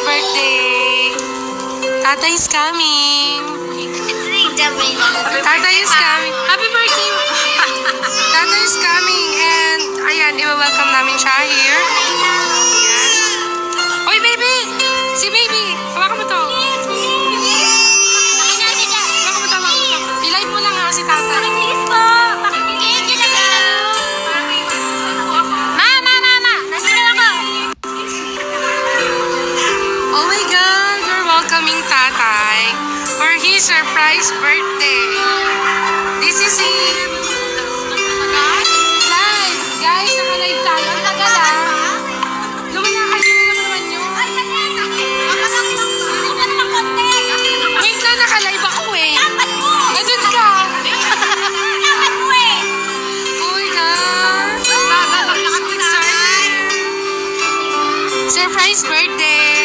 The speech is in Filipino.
birthday. Tata is coming. Tata is coming. Happy birthday. Tata is coming and ayan, i-welcome namin siya here. Ayan. Oy, baby! Si baby! Hawakan mo to. Hawakan mo to. I-live mo lang ha si Tata. Oh my God! We're welcoming Tatay for his surprise birthday. This is it. Live! Guys, naka-live tayo. Ang tagal ah. Lumalakad yun naman yun. Wait na, naka-live ako eh. Nandun ka. Oh my God. So excited. Surprise birthday.